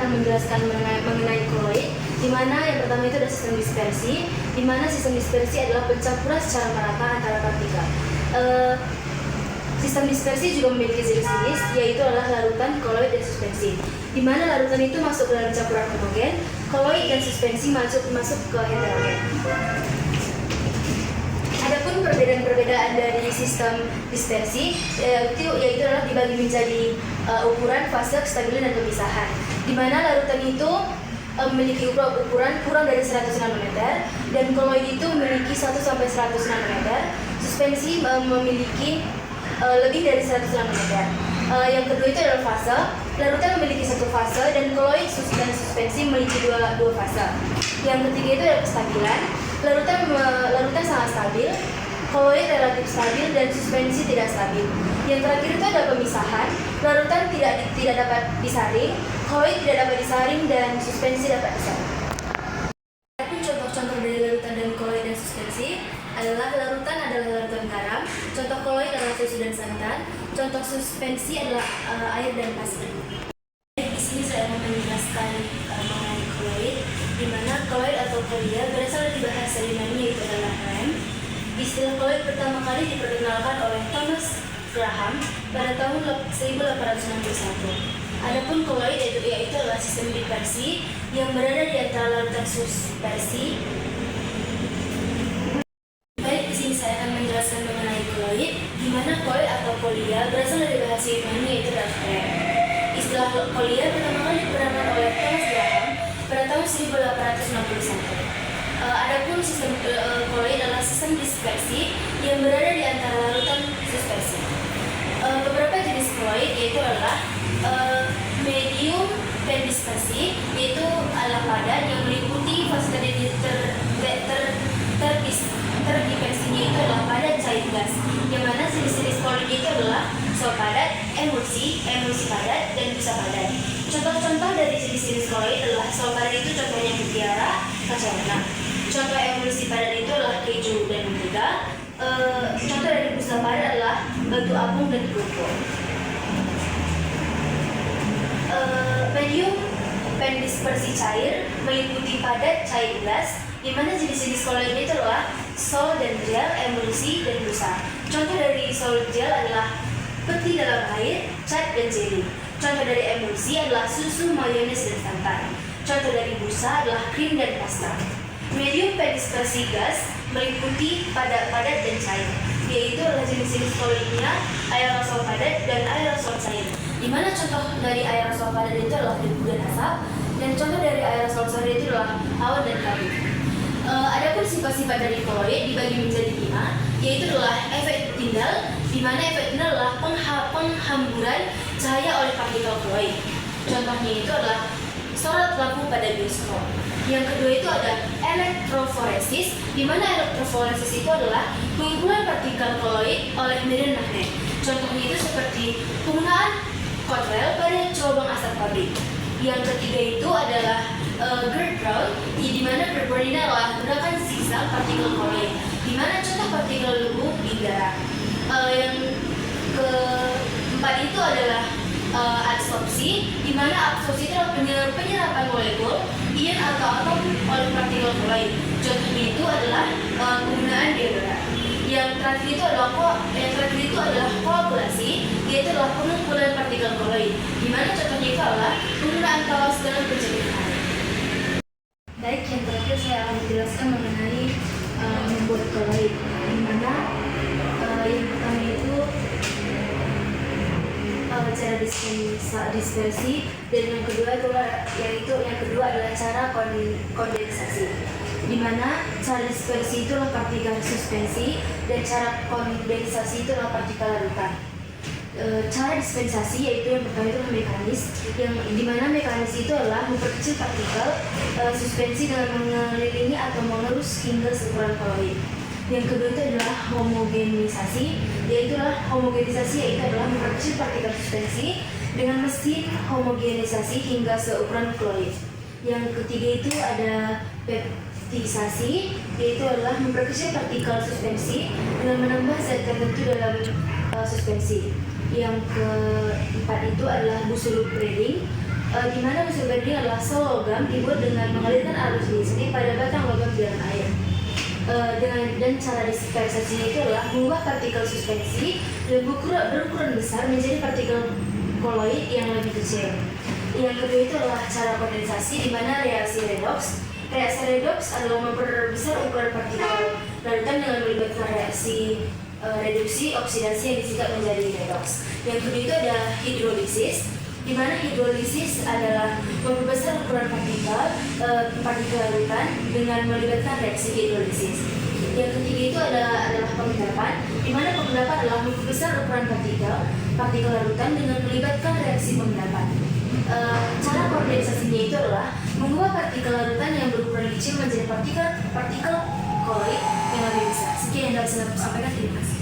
akan menjelaskan mengenai koloid, di mana yang pertama itu ada sistem dispersi, di mana sistem dispersi adalah pencampuran secara merata antara partikel. Sistem dispersi juga memiliki jenis-jenis, yaitu adalah larutan, koloid, dan suspensi. Di mana larutan itu masuk ke dalam campuran homogen, koloid dan suspensi masuk ke heterogen. Adapun perbedaan-perbedaan dari sistem dispersi yaitu adalah dibagi menjadi ukuran, fase, kestabilan, dan pemisahan. Di mana larutan itu memiliki ukuran kurang dari 100 nanometer dan koloid itu memiliki 1 sampai 100 nanometer. Suspensi memiliki lebih dari 100 nanometer. Yang kedua itu adalah fase. Larutan memiliki satu fase dan koloid dan suspensi memiliki dua fase. Yang ketiga itu adalah kestabilan. Larutan sangat stabil, koloid relatif stabil, dan suspensi tidak stabil. Yang terakhir itu ada pemisahan. Larutan tidak dapat disaring, koloid tidak dapat disaring, dan suspensi dapat disaring. Adapun contoh-contoh dari larutan dan koloid dan suspensi adalah larutan larutan garam, contoh koloid adalah susu dan santan, contoh suspensi adalah air dan pasir. Di sini saya mau menjelaskan mengenai koloid, di mana koloid atau kolia berasal dari bahasa Yunani yaitu adalah rem. Istilah koloid pertama kali diperkenalkan oleh Thomas Graham pada tahun 1861. Adapun koloid yaitu adalah sistem dispersi yang berada di antara larutan suspensi. Baik, di sini saya akan menjelaskan mengenai koloid, di mana koloid atau kolia berasal dari bahasa Yunani yaitu adalah rem. Istilah kolia pertama kali diperkenalkan oleh Thomas Graham pada tahun 1861. Adapun sistem koloid adalah sistem dispersi yang berada di antara larutan suspensi. Beberapa jenis koloid yaitu adalah medium pendispersi, yaitu adalah padat yang meliputi fase terdispersinya itu adalah padat cair gas, yang mana jenis-jenis koloid itu adalah sol padat, emulsi padat, dan busa padat. Contoh-contoh dari jenis-jenis koloid adalah sol padat itu contohnya mutiara, kaca warna. Contoh emulsi padat itu adalah keju dan mentega. Contoh dari busa padat adalah batu apung dan kerupuk. Medium pendispersi cair meliputi padat cair gas, di mana jenis-jenis koloid itu adalah sol dan gel, emulsi, dan busa. Contoh dari sol gel adalah peti dalam air, cat, dan jelly. Contoh dari emulsi adalah susu, mayones, dan santan. Contoh dari busa adalah krim dan pasta. Medium pendispersi gas meliputi padat dan cair, yaitu adalah jenis-jenis koloidnya aerosol padat dan aerosol cair. Di mana contoh dari aerosol padat itu adalah debu dan asap, dan contoh dari aerosol cair itu adalah awan dan kabut. Adapun sifat-sifat dari koloid dibagi menjadi 5, yaitu adalah efek Tyndall, di mana efek Tyndall adalah penghamburan cahaya oleh partikel koloid. Contohnya itu adalah sorot lampu pada bioskop. Yang kedua itu ada elektroforesis, di mana elektroforesis itu adalah pengumpulan partikel koloid oleh medan magnet. Contohnya itu seperti penggunaan kotrel pada lubang asap pabrik. Yang ketiga itu adalah Gertrude, di mana Gertrude ini adalah gerakan zigzag partikel koloid, di mana contoh partikel debu di darah. Yang keempat itu adalah adsorpsi, di mana adsorpsi itu adalah penyerapan molekul ion atau atom oleh partikel koloid. Contohnya itu adalah penggunaan deodoran. Yang terakhir itu adalah koagulasi, yaitu adalah pengumpulan partikel koloid, di mana contohnya itu adalah penggunaan kaos dalam pencegahan. Baik, yang terakhir saya akan menjelaskan mengenai membuat koloid, di mana yang pertama itu cara dispersi, dan yang kedua adalah cara kondensasi, di mana cara dispersi itu adalah partikel suspensi dan cara kondensasi itu adalah partikel larutan. Cara dispensasi yaitu yang pertama itu mekanis, yang dimana mekanis itu adalah memperkecil partikel suspensi dengan mengelilingi atau mengerus hingga seukuran koloid. Yang kedua itu adalah homogenisasi, yaitu adalah memperkecil partikel suspensi dengan mesin homogenisasi hingga seukuran koloid. Yang ketiga itu ada peptisasi, yaitu adalah memperkecil partikel suspensi dengan menambah zat tertentu dalam suspensi. Yang keempat itu adalah Buseloop breeding, di mana mesin bending adalah sel logam dibuat dengan mengalirkan arus listrik pada batang logam di dalam air. Dan cara dispersasinya itu adalah mengubah partikel suspensi dan berukuran besar menjadi partikel koloid yang lebih kecil. Yang kedua itu adalah cara kondensasi, di mana reaksi redoks. Reaksi redoks adalah memperbesar ukuran partikel larutan dengan melibatkan reaksi reduksi oksidasi yang disingkat menjadi redoks. Yang kedua itu ada hidrolisis, di mana hidrolisis adalah memperbesar ukuran partikel larutan dengan melibatkan reaksi hidrolisis. Yang ketiga itu adalah pengendapan, di mana pengendapan adalah memperbesar ukuran partikel larutan dengan melibatkan reaksi pengendapan. Cara kondensasinya itu adalah mengubah partikel larutan yang berukuran kecil menjadi partikel koloid yang lebih besar. Sekian yang dapat saya sampaikan, terima kasih.